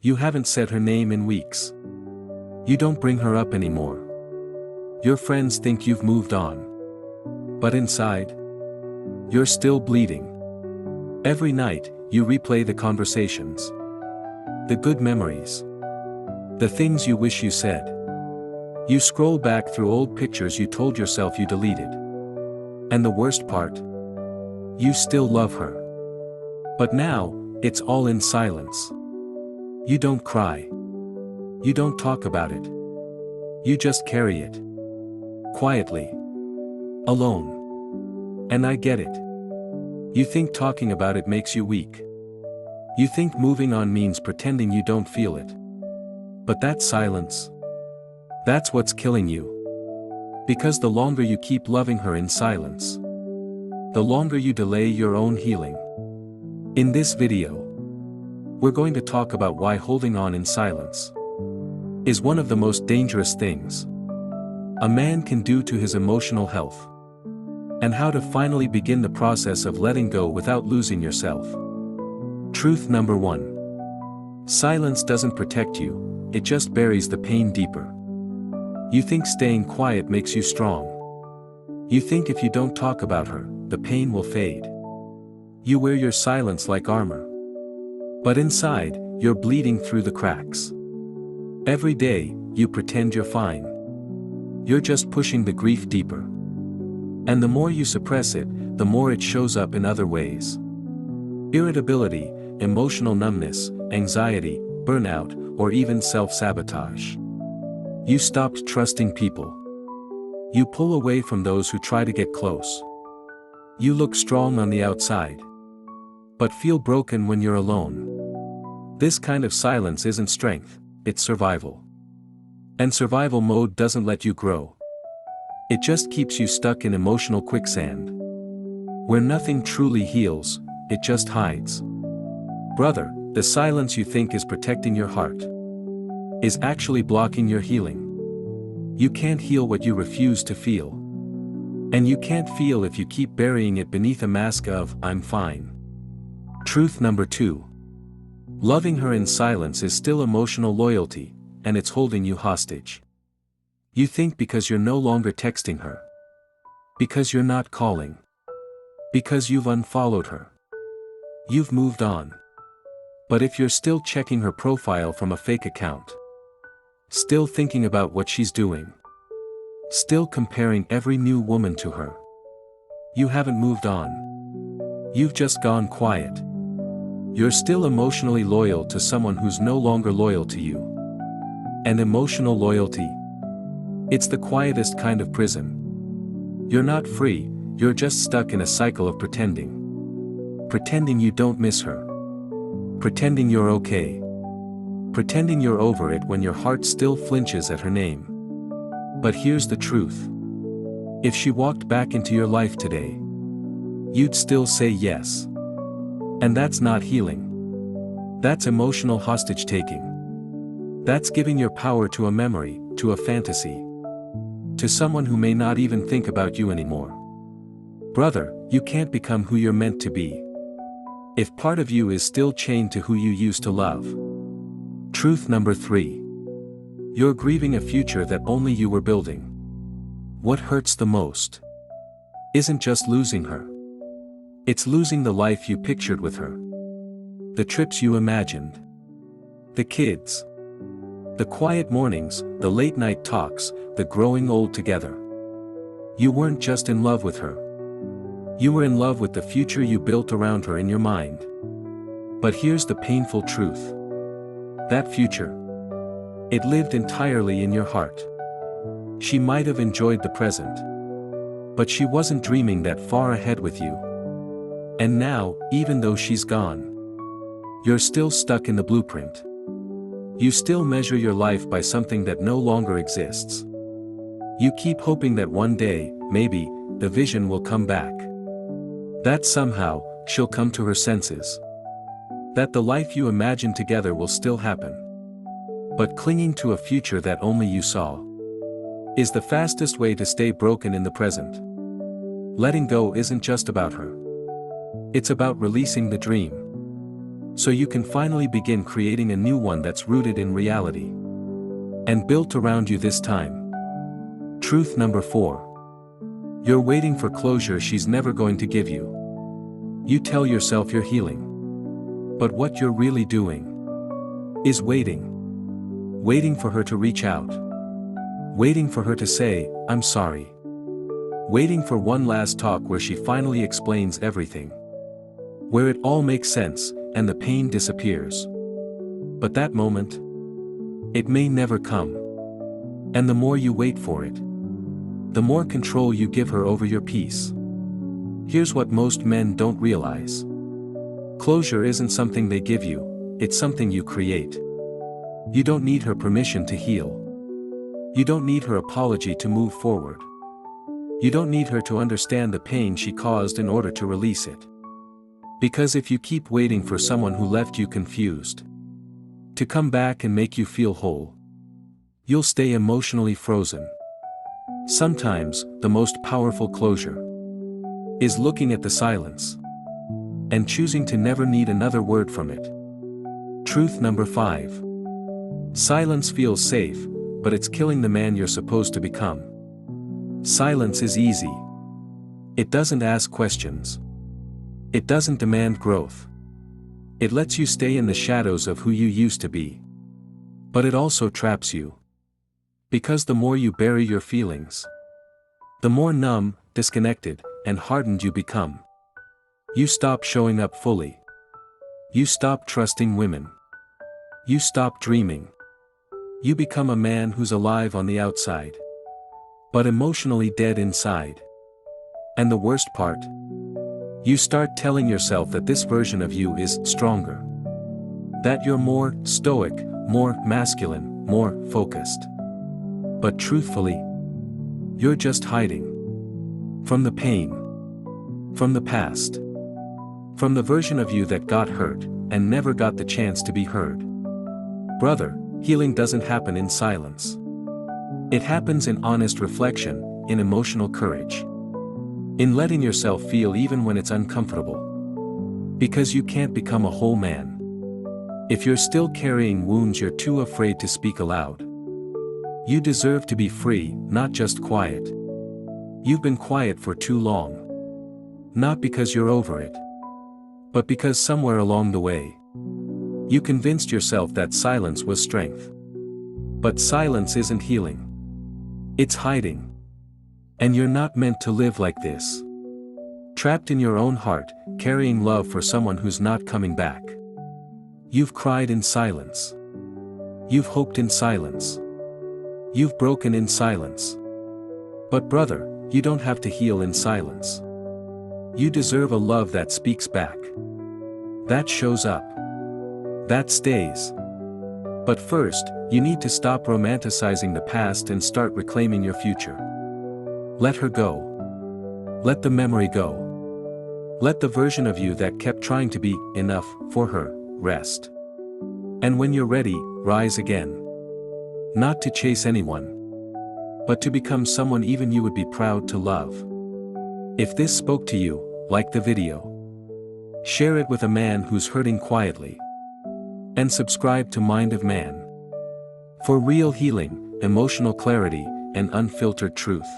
You haven't said her name in weeks. You don't bring her up anymore. Your friends think you've moved on. But inside, you're still bleeding. Every night, you replay the conversations. The good memories. The things you wish you said. You scroll back through old pictures you told yourself you deleted. And the worst part? You still love her. But now, it's all in silence. You don't cry. You don't talk about it. You just carry it. Quietly. Alone. And I get it. You think talking about it makes you weak. You think moving on means pretending you don't feel it. But that silence. That's what's killing you. Because the longer you keep loving her in silence, the longer you delay your own healing. In this video, we're going to talk about why holding on in silence is one of the most dangerous things a man can do to his emotional health, and how to finally begin the process of letting go without losing yourself. Truth number 1. Silence doesn't protect you, it just buries the pain deeper. You think staying quiet makes you strong. You think if you don't talk about her, the pain will fade. You wear your silence like armor. But inside, you're bleeding through the cracks. Every day, you pretend you're fine. You're just pushing the grief deeper. And the more you suppress it, the more it shows up in other ways. Irritability, emotional numbness, anxiety, burnout, or even self-sabotage. You stopped trusting people. You pull away from those who try to get close. You look strong on the outside, but feel broken when you're alone. This kind of silence isn't strength, it's survival. And survival mode doesn't let you grow. It just keeps you stuck in emotional quicksand. Where nothing truly heals, it just hides. Brother, the silence you think is protecting your heart is actually blocking your healing. You can't heal what you refuse to feel. And you can't feel if you keep burying it beneath a mask of, I'm fine. Truth number 2. Loving her in silence is still emotional loyalty, and it's holding you hostage. You think because you're no longer texting her, because you're not calling, because you've unfollowed her, you've moved on. But if you're still checking her profile from a fake account, still thinking about what she's doing, still comparing every new woman to her, you haven't moved on. You've just gone quiet. You're still emotionally loyal to someone who's no longer loyal to you. And emotional loyalty? It's the quietest kind of prison. You're not free, you're just stuck in a cycle of pretending. Pretending you don't miss her. Pretending you're okay. Pretending you're over it when your heart still flinches at her name. But here's the truth. If she walked back into your life today, you'd still say yes. And that's not healing. That's emotional hostage-taking. That's giving your power to a memory, to a fantasy. To someone who may not even think about you anymore. Brother, you can't become who you're meant to be if part of you is still chained to who you used to love. Truth number 3. You're grieving a future that only you were building. What hurts the most isn't just losing her. It's losing the life you pictured with her. The trips you imagined. The kids. The quiet mornings, the late night talks, the growing old together. You weren't just in love with her. You were in love with the future you built around her in your mind. But here's the painful truth. That future, it lived entirely in your heart. She might have enjoyed the present, but she wasn't dreaming that far ahead with you. And now, even though she's gone, you're still stuck in the blueprint. You still measure your life by something that no longer exists. You keep hoping that one day, maybe, the vision will come back. That somehow, she'll come to her senses. That the life you imagined together will still happen. But clinging to a future that only you saw is the fastest way to stay broken in the present. Letting go isn't just about her. It's about releasing the dream. So you can finally begin creating a new one that's rooted in reality. And built around you this time. Truth number 4. You're waiting for closure she's never going to give you. You tell yourself you're healing. But what you're really doing is waiting. Waiting for her to reach out. Waiting for her to say, "I'm sorry." Waiting for one last talk where she finally explains everything. Where it all makes sense, and the pain disappears. But that moment, it may never come. And the more you wait for it, the more control you give her over your peace. Here's what most men don't realize. Closure isn't something they give you, it's something you create. You don't need her permission to heal. You don't need her apology to move forward. You don't need her to understand the pain she caused in order to release it. Because if you keep waiting for someone who left you confused to come back and make you feel whole, you'll stay emotionally frozen. Sometimes, the most powerful closure is looking at the silence and choosing to never need another word from it. Truth number 5. Silence feels safe, but it's killing the man you're supposed to become. Silence is easy. It doesn't ask questions. It doesn't demand growth. It lets you stay in the shadows of who you used to be. But it also traps you. Because the more you bury your feelings, the more numb, disconnected, and hardened you become. You stop showing up fully. You stop trusting women. You stop dreaming. You become a man who's alive on the outside, but emotionally dead inside. And the worst part? You start telling yourself that this version of you is stronger. That you're more stoic, more masculine, more focused. But truthfully, you're just hiding. From the pain. From the past. From the version of you that got hurt, and never got the chance to be heard. Brother, healing doesn't happen in silence. It happens in honest reflection, in emotional courage. In letting yourself feel even when it's uncomfortable. Because you can't become a whole man if you're still carrying wounds you're too afraid to speak aloud. You deserve to be free, not just quiet. You've been quiet for too long. Not because you're over it, but because somewhere along the way, you convinced yourself that silence was strength. But silence isn't healing. It's hiding. And you're not meant to live like this. Trapped in your own heart, carrying love for someone who's not coming back. You've cried in silence. You've hoped in silence. You've broken in silence. But brother, you don't have to heal in silence. You deserve a love that speaks back. That shows up. That stays. But first, you need to stop romanticizing the past and start reclaiming your future. Let her go. Let the memory go. Let the version of you that kept trying to be enough for her rest. And when you're ready, rise again. Not to chase anyone, but to become someone even you would be proud to love. If this spoke to you, like the video. Share it with a man who's hurting quietly. And subscribe to Mind of Man. For real healing, emotional clarity, and unfiltered truth.